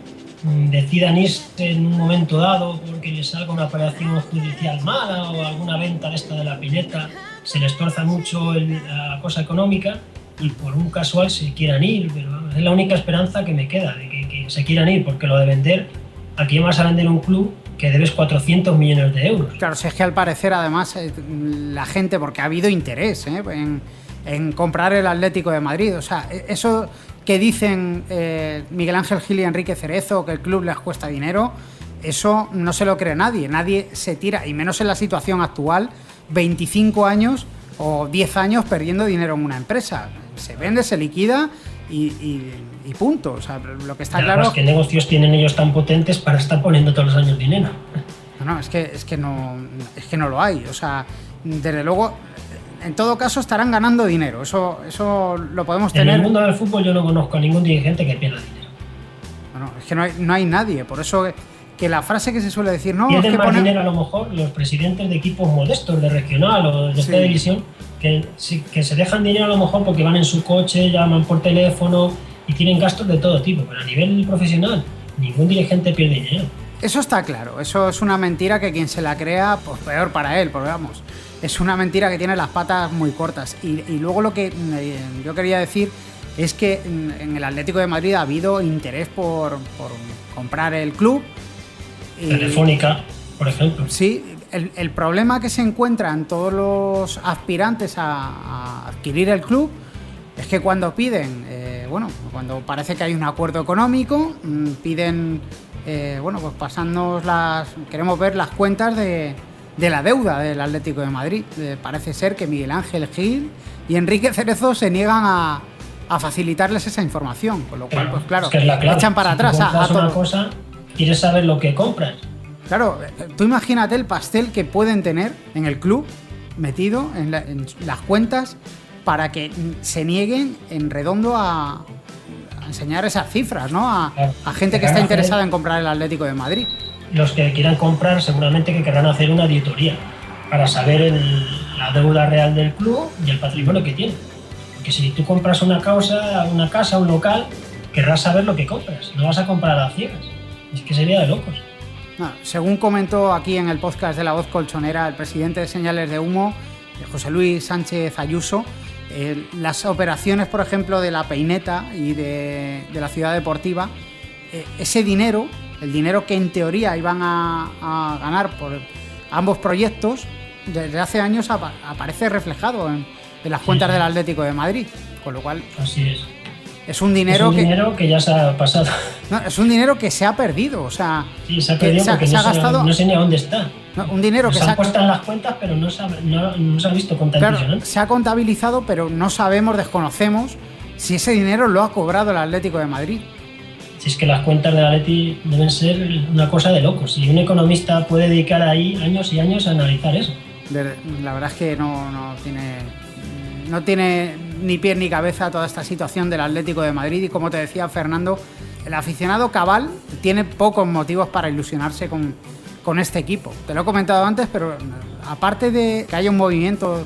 decidan irse en un momento dado porque les salga una operación judicial mala o alguna venta de esta de la Peineta, se les torza mucho la cosa económica y por un casual se quieran ir, pero es la única esperanza que me queda, de que se quieran ir, porque lo de vender, aquí vas a vender un club que debes 400 millones de euros. Claro, si es que al parecer además la gente, porque ha habido interés en comprar el Atlético de Madrid, o sea, eso que dicen Miguel Ángel Gil y Enrique Cerezo, que el club les cuesta dinero, eso no se lo cree nadie se tira, y menos en la situación actual, 25 años o 10 años perdiendo dinero en una empresa. Se vende, se liquida y punto. O sea, lo que está Además, claro... ¿qué negocios tienen ellos tan potentes para estar poniendo todos los años dinero? No, es que no lo hay. O sea, desde luego, en todo caso estarán ganando dinero. Eso lo podemos tener. En el mundo del fútbol yo no conozco a ningún dirigente que pierda dinero. Bueno, es que no hay nadie. Por eso que la frase que se suele decir, no, Pierden es que más dinero a lo mejor los presidentes de equipos modestos, de regional o de esta división, que se dejan dinero a lo mejor porque van en su coche, llaman por teléfono y tienen gastos de todo tipo. Pero a nivel profesional, ningún dirigente pierde dinero. Eso está claro, eso es una mentira que quien se la crea, pues peor para él, porque vamos, es una mentira que tiene las patas muy cortas. Y luego lo que yo quería decir es que en el Atlético de Madrid ha habido interés por comprar el club. Telefónica, por ejemplo. Sí, el problema que se encuentran todos los aspirantes a adquirir el club es que cuando piden, cuando parece que hay un acuerdo económico, piden... pues pasarnos queremos ver las cuentas de la deuda del Atlético de Madrid. Parece ser que Miguel Ángel Gil y Enrique Cerezo se niegan a facilitarles esa información, con lo cual, pues claro, es la clave. Echan para atrás a todo. Una cosa, quieres saber lo que compras. Claro, tú imagínate el pastel que pueden tener en el club metido en las cuentas para que se nieguen en redondo a enseñar esas cifras, ¿no? A gente que está interesada en comprar el Atlético de Madrid. Los que quieran comprar seguramente que querrán hacer una auditoría para saber la deuda real del club y el patrimonio que tiene. Porque si tú compras una casa, un local, querrás saber lo que compras. No vas a comprar a ciegas. Es que sería de locos. No, según comentó aquí en el podcast de La Voz Colchonera el presidente de Señales de Humo, José Luis Sánchez Ayuso, las operaciones, por ejemplo, de la Peineta y de la Ciudad Deportiva, ese dinero, el dinero que en teoría iban a ganar por ambos proyectos, desde hace años aparece reflejado en las cuentas del Atlético de Madrid, con lo cual... Así es. Es un dinero que ya se ha pasado. No, es un dinero que se ha perdido, o sea... Sí, se ha perdido porque se ha gastado, no sé ni a dónde está. No, un dinero que se ha puesto en las cuentas, pero no se ha visto contabilizado. Claro, se ha contabilizado, pero no sabemos, desconocemos si ese dinero lo ha cobrado el Atlético de Madrid. Si es que las cuentas del Atleti deben ser una cosa de locos. Y un economista puede dedicar ahí años y años a analizar eso. La verdad es que no tiene ni pie ni cabeza toda esta situación del Atlético de Madrid. Y como te decía Fernando, el aficionado cabal tiene pocos motivos para ilusionarse con este equipo. Te lo he comentado antes, pero aparte de que haya un movimiento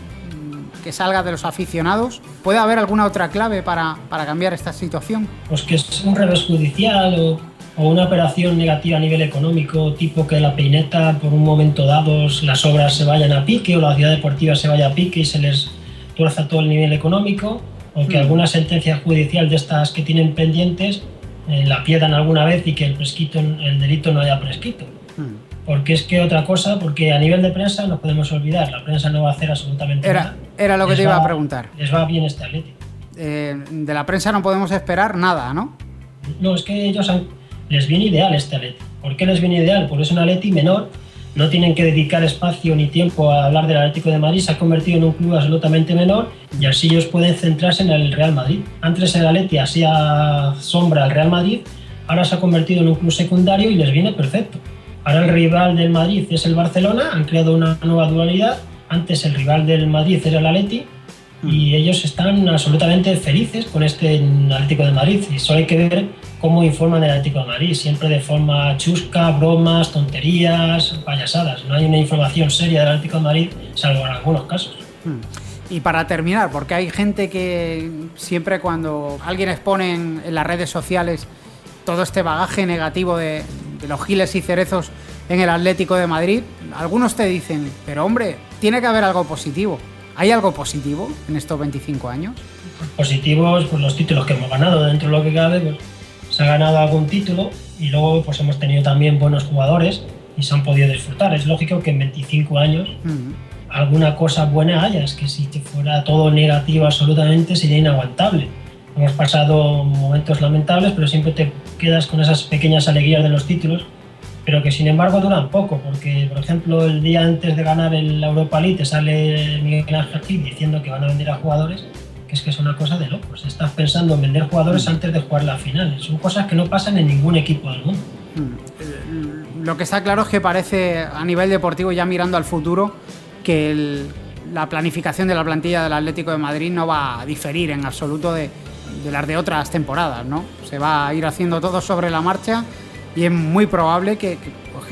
que salga de los aficionados, ¿puede haber alguna otra clave para cambiar esta situación? Pues que es un revés judicial o una operación negativa a nivel económico, tipo que la Peineta por un momento dado las obras se vayan a pique o la Ciudad Deportiva se vaya a pique y se les tuerza todo el nivel económico, o que alguna sentencia judicial de estas que tienen pendientes la pierdan alguna vez y que el delito no haya prescrito. Porque es que otra cosa, porque a nivel de prensa no podemos olvidar, la prensa no va a hacer absolutamente nada. Era lo que te iba a preguntar. Les va bien este Atleti. De la prensa no podemos esperar nada, ¿no? No, es que les viene ideal este Atleti. ¿Por qué les viene ideal? Porque es un Atleti menor, no tienen que dedicar espacio ni tiempo a hablar del Atlético de Madrid, se ha convertido en un club absolutamente menor y así ellos pueden centrarse en el Real Madrid. Antes el Atleti hacía sombra al Real Madrid, ahora se ha convertido en un club secundario y les viene perfecto. Ahora el rival del Madrid es el Barcelona, han creado una nueva dualidad. Antes el rival del Madrid era el Atleti y ellos están absolutamente felices con este Atlético de Madrid. Y solo hay que ver cómo informan del Atlético de Madrid, siempre de forma chusca, bromas, tonterías, payasadas. No hay una información seria del Atlético de Madrid, salvo en algunos casos. Y para terminar, porque hay gente que siempre cuando alguien expone en las redes sociales todo este bagaje negativo de los giles y cerezos en el Atlético de Madrid, algunos te dicen, pero hombre, tiene que haber algo positivo. ¿Hay algo positivo en estos 25 años? Positivos, pues los títulos que hemos ganado, dentro de lo que cabe, pues se ha ganado algún título y luego pues hemos tenido también buenos jugadores y se han podido disfrutar. Es lógico que en 25 años alguna cosa buena haya, es que si fuera todo negativo absolutamente sería inaguantable. Hemos pasado momentos lamentables, pero siempre te quedas con esas pequeñas alegrías de los títulos, pero que sin embargo duran poco, porque por ejemplo el día antes de ganar el Europa League te sale Miguel Ángel Gil diciendo que van a vender a jugadores que es una cosa de locos. Estás pensando en vender jugadores antes de jugar la final. Son cosas que no pasan en ningún equipo del mundo. Lo que está claro es que parece, a nivel deportivo, ya mirando al futuro, que la planificación de la plantilla del Atlético de Madrid no va a diferir en absoluto de las de otras temporadas, ¿no? Se va a ir haciendo todo sobre la marcha y es muy probable que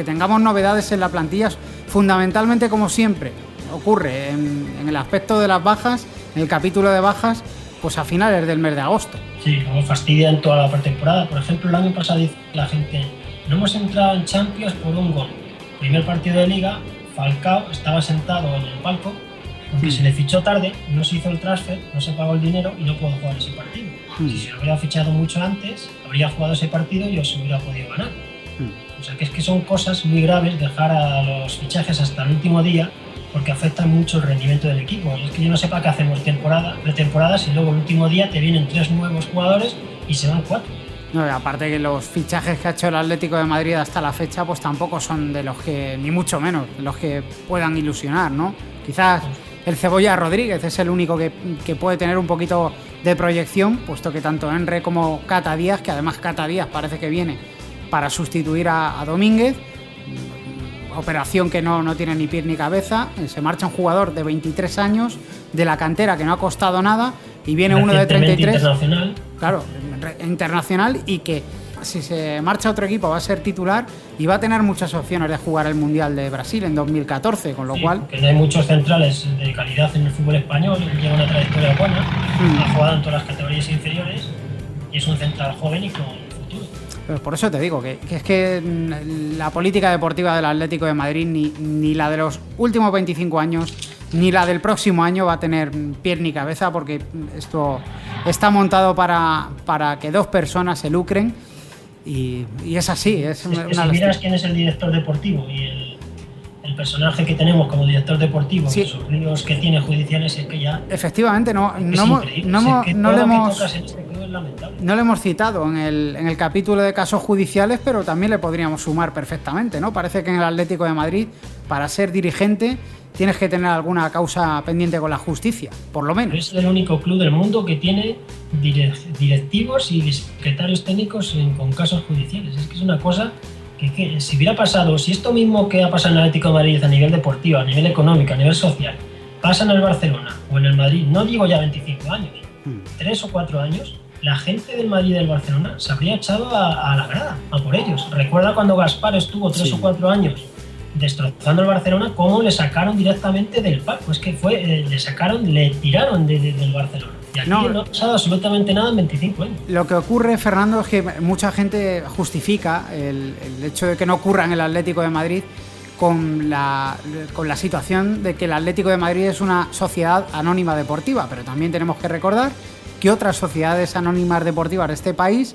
tengamos novedades en la plantilla, fundamentalmente, como siempre ocurre en el aspecto de las bajas, en el capítulo de bajas, pues a finales del mes de agosto. Sí, luego fastidian toda la pretemporada. Por ejemplo, el año pasado dice la gente: no hemos entrado en Champions por un gol. Primer partido de Liga, Falcao estaba sentado en el palco porque se le fichó tarde, no se hizo el transfer, no se pagó el dinero y no pudo jugar ese partido. Si se lo hubiera fichado mucho antes, habría jugado ese partido y se hubiera podido ganar. O sea, que es que son cosas muy graves dejar a los fichajes hasta el último día, porque afectan mucho el rendimiento del equipo. Es que yo no sé para qué hacemos pretemporadas y luego el último día te vienen 3 nuevos jugadores y se van 4. No, aparte que los fichajes que ha hecho el Atlético de Madrid hasta la fecha, pues tampoco son de los que, ni mucho menos, de los que puedan ilusionar, ¿no? Quizás el Cebolla Rodríguez es el único que puede tener un poquito de proyección, puesto que tanto Enre como Cata Díaz, que además Cata Díaz parece que viene para sustituir a Domínguez, operación que no tiene ni pie ni cabeza. Se marcha un jugador de 23 años de la cantera que no ha costado nada y viene uno de 33, internacional. Claro, internacional, y que si se marcha a otro equipo va a ser titular y va a tener muchas opciones de jugar el Mundial de Brasil en 2014, con lo cual... Que no hay muchos centrales de calidad en el fútbol español, lleva una trayectoria buena, ha jugado en todas las categorías inferiores y es un central joven y con futuro. Pero por eso te digo que es que la política deportiva del Atlético de Madrid, ni la de los últimos 25 años, ni la del próximo año va a tener pie ni cabeza, porque esto está montado para que 2 personas se lucren y es así. Si miras quién es el director deportivo y el personaje que tenemos como director deportivo, sí, los líos que tiene judiciales, es que ya... Efectivamente, no le hemos citado en el capítulo de casos judiciales, pero también le podríamos sumar perfectamente, ¿no? Parece que en el Atlético de Madrid, para ser dirigente, tienes que tener alguna causa pendiente con la justicia, por lo menos. Es el único club del mundo que tiene directivos y secretarios técnicos con casos judiciales. Es que es una cosa que si hubiera pasado, si esto mismo que ha pasado en el Atlético de Madrid a nivel deportivo, a nivel económico, a nivel social, pasa en el Barcelona o en el Madrid, no digo ya 25 años, 3 o 4 años, la gente del Madrid y del Barcelona se habría echado a la grada, a por ellos. Recuerda cuando Gaspar estuvo 3 o 4 años destrozando el Barcelona, cómo le sacaron directamente del palco. Es que le tiraron del Barcelona. Y aquí no ha pasado absolutamente nada en 25 años. Lo que ocurre, Fernando, es que mucha gente justifica el hecho de que no ocurra en el Atlético de Madrid con la situación de que el Atlético de Madrid es una sociedad anónima deportiva, pero también tenemos que recordar que otras sociedades anónimas deportivas de este país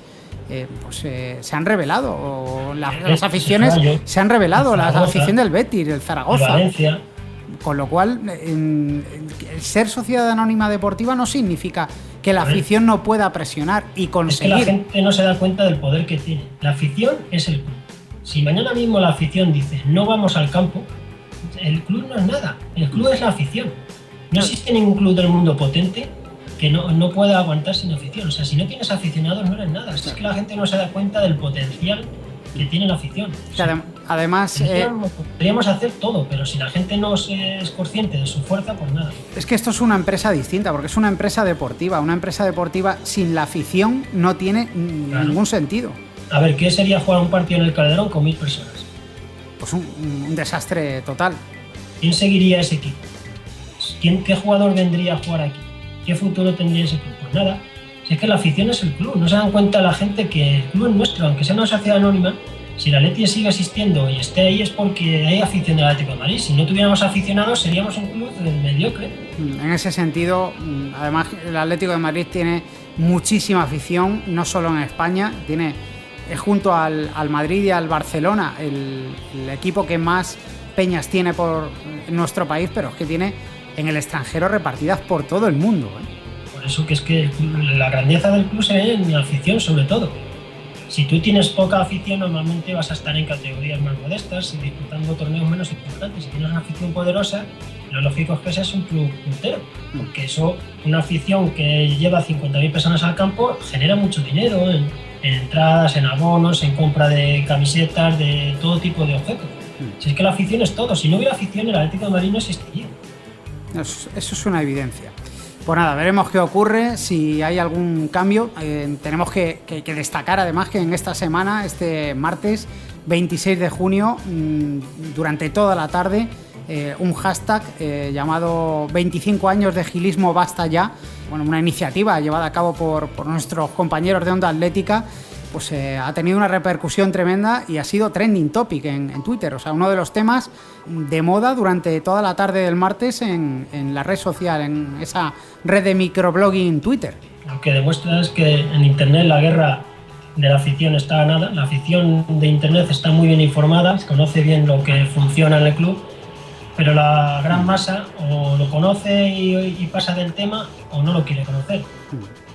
se han revelado, o las aficiones se han revelado, la afición del Betis, del Zaragoza, Valencia. Con lo cual, ser sociedad anónima deportiva no significa que la afición no pueda presionar y conseguir. Es que la gente no se da cuenta del poder que tiene. La afición es el club. Si mañana mismo la afición dice no vamos al campo, el club no es nada. El club es la afición. No existe ningún club del mundo potente que no pueda aguantar sin afición. O sea, si no tienes aficionados no eres nada. Es que la gente no se da cuenta del potencial que tiene la afición. O sea, además, podríamos hacer todo, pero si la gente no es consciente de su fuerza, pues nada. Es que esto es una empresa distinta, porque es una empresa deportiva. Una empresa deportiva sin la afición no tiene ningún sentido. A ver, ¿qué sería jugar un partido en el Calderón con 1000 personas? Pues un desastre total. ¿Quién seguiría ese equipo? ¿Qué jugador vendría a jugar aquí? ¿Qué futuro tendría ese club? Pues nada. Si es que la afición es el club, no se dan cuenta la gente que el club es nuestro, aunque sea una sociedad anónima. Si el Atleti sigue existiendo y esté ahí es porque hay afición del Atlético de Madrid. Si no tuviéramos aficionados seríamos un club mediocre. En ese sentido, además el Atlético de Madrid tiene muchísima afición, no solo en España, tiene junto al Madrid y al Barcelona el equipo que más peñas tiene por nuestro país, pero es que tiene en el extranjero repartidas por todo el mundo, Por eso que es que la grandeza del club se ve en la afición, sobre todo. Si tú tienes poca afición, normalmente vas a estar en categorías más modestas y disputando torneos menos importantes. Si tienes una afición poderosa, lo lógico es que ese es un club puntero, porque eso, una afición que lleva 50.000 personas al campo genera mucho dinero en entradas, en abonos, en compra de camisetas, de todo tipo de objetos. Si es que la afición es todo, si no hubiera afición el Atlético de Madrid no existiría. Eso es una evidencia. Pues nada, veremos qué ocurre, si hay algún cambio. Tenemos que destacar además que en esta semana, este martes 26 de junio, durante toda la tarde, un hashtag llamado 25 años de gilismo basta ya, bueno, una iniciativa llevada a cabo por nuestros compañeros de Onda Atlética, pues ha tenido una repercusión tremenda y ha sido trending topic en Twitter, o sea, uno de los temas de moda durante toda la tarde del martes en la red social, en esa red de microblogging Twitter. Lo que demuestra es que en Internet la guerra de la afición está ganada, la afición de Internet está muy bien informada, conoce bien lo que funciona en el club, pero la gran masa o lo conoce y pasa del tema o no lo quiere conocer.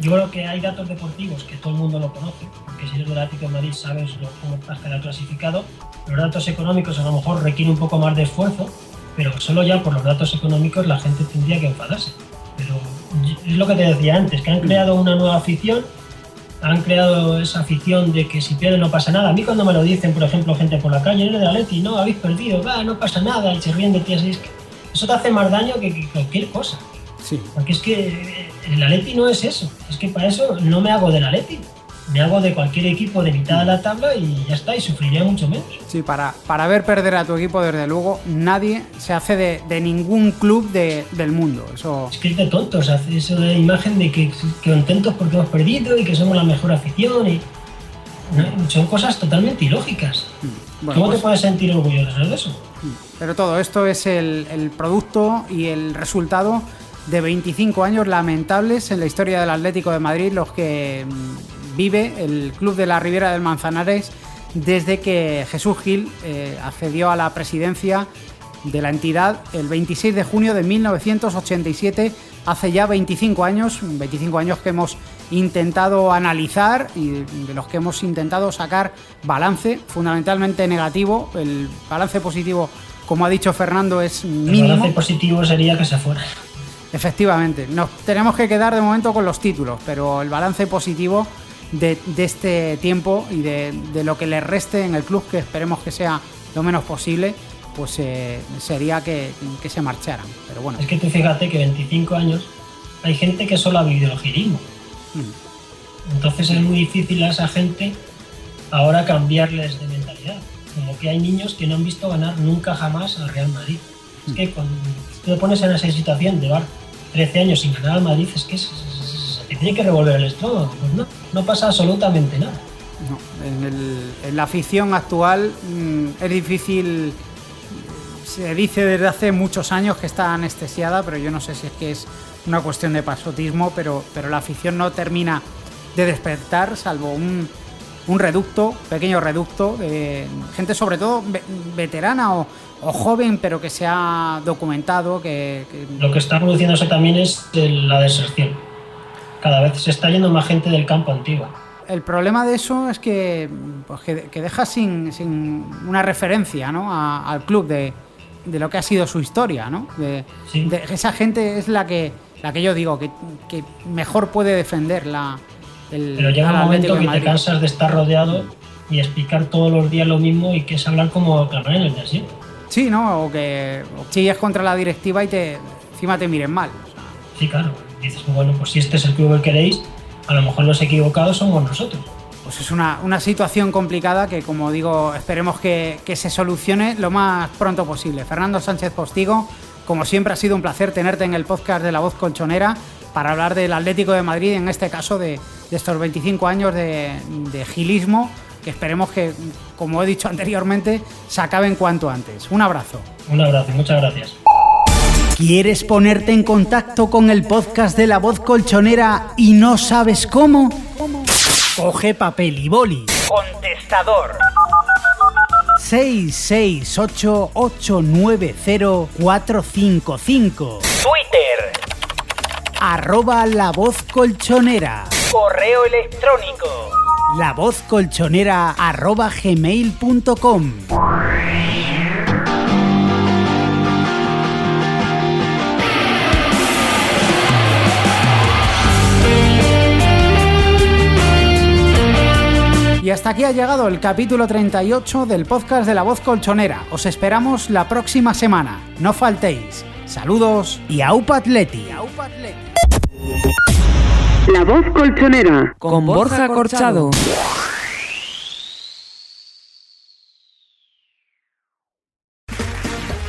Yo creo que hay datos deportivos que todo el mundo lo conoce, porque si eres del Atlético de Madrid sabes cómo estás quedado clasificado. Los datos económicos a lo mejor requieren un poco más de esfuerzo, pero solo ya por los datos económicos la gente tendría que enfadarse. Pero es lo que te decía antes, que han creado una nueva afición, han creado esa afición de que si pierden no pasa nada. A mí cuando me lo dicen, por ejemplo, gente por la calle, eres de Atleti, no, habéis perdido, no pasa nada, y se ríen de ti así, es que eso te hace más daño que cualquier cosa. Sí. Porque es que el Atleti no es eso, es que para eso no me hago del Atleti, me hago de cualquier equipo de mitad de la tabla y ya está, y sufriría mucho menos. Sí, para ver perder a tu equipo, desde luego, nadie se hace de ningún club del mundo. Eso... Es que es de tontos, hace eso de imagen de que contentos porque hemos perdido y que somos la mejor afición. Y no, son cosas totalmente ilógicas. Bueno, ¿cómo te puedes sentir orgulloso de eso? Pero todo esto es el producto y el resultado de 25 años lamentables en la historia del Atlético de Madrid, los que vive el club de la Riviera del Manzanares desde que Jesús Gil accedió a la presidencia de la entidad el 26 de junio de 1987, hace ya 25 años que hemos intentado analizar y de los que hemos intentado sacar balance, fundamentalmente negativo. El balance positivo, como ha dicho Fernando, es mínimo. El balance positivo sería que se fuera. Efectivamente, nos tenemos que quedar de momento con los títulos, pero el balance positivo de este tiempo y de lo que le reste en el club, que esperemos que sea lo menos posible, pues sería que se marcharan. Pero bueno. Es que tú fíjate que 25 años hay gente que solo ha vivido el gilismo. Entonces es muy difícil a esa gente ahora cambiarles de mentalidad. Como que hay niños que no han visto ganar nunca jamás al Real Madrid. Es que cuando tú te pones en esa situación de llevar 13 años sin ganar al Madrid, es que se te tiene que revolver el estómago. Pues no pasa absolutamente nada. No, en la afición actual es difícil. Se dice desde hace muchos años que está anestesiada, pero yo no sé si es que es una cuestión de pasotismo, pero la afición no termina de despertar, salvo un pequeño reducto de gente, sobre todo veterana o joven, pero que se ha documentado que... Lo que está produciéndose también es la deserción. Cada vez se está yendo más gente del campo antigua. El problema de eso es que deja sin una referencia, ¿no?, al club de lo que ha sido su historia, ¿no? Sí. De esa gente es la que yo digo que mejor puede defender Pero llega un momento que te cansas de estar rodeado y explicar todos los días lo mismo y que es hablar como clamar en el desierto. Sí, ¿no? O que chillas contra la directiva y encima te miren mal. O sea. Sí, claro. Dices, bueno, pues si este es el club que queréis, a lo mejor los equivocados somos nosotros. Pues es una situación complicada que, como digo, esperemos que se solucione lo más pronto posible. Fernando Sánchez Postigo, como siempre ha sido un placer tenerte en el podcast de La Voz Colchonera para hablar del Atlético de Madrid, en este caso de estos 25 años de gilismo, que esperemos que, como he dicho anteriormente, se acaben cuanto antes. Un abrazo. Un abrazo, muchas gracias. ¿Quieres ponerte en contacto con el podcast de La Voz Colchonera y no sabes cómo? Coge papel y boli. Contestador 668-890-455. Twitter @lavozcolchonera. Correo electrónico lavozcolchonera@gmail.com. hasta aquí ha llegado el capítulo 38 del podcast de La Voz Colchonera. Os esperamos la próxima semana. No faltéis. Saludos y Aupa Atleti. La Voz Colchonera con Borja Corchado.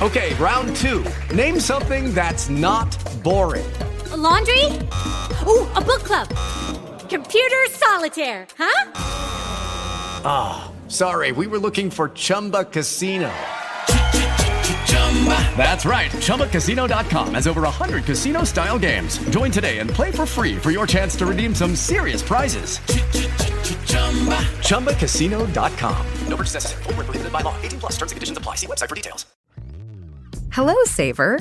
Okay, round 2. Name something that's not boring. A laundry? Ooh, a book club. Computer solitaire, huh? Ah, sorry, we were looking for Chumba Casino. That's right, ChumbaCasino.com has over 100 casino-style games. Join today and play for free for your chance to redeem some serious prizes. ChumbaCasino.com. No purchase necessary. Void where prohibited by law. 18+ terms and conditions apply. See website for details. Hello, Saver.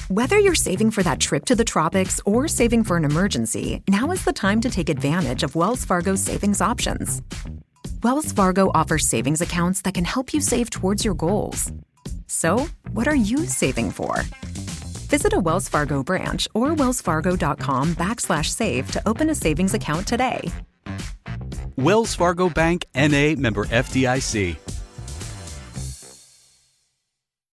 Whether you're saving for that trip to the tropics or saving for an emergency, now is the time to take advantage of Wells Fargo's savings options. Wells Fargo offers savings accounts that can help you save towards your goals. So, what are you saving for? Visit a Wells Fargo branch or wellsfargo.com/save to open a savings account today. Wells Fargo Bank, N.A., member FDIC.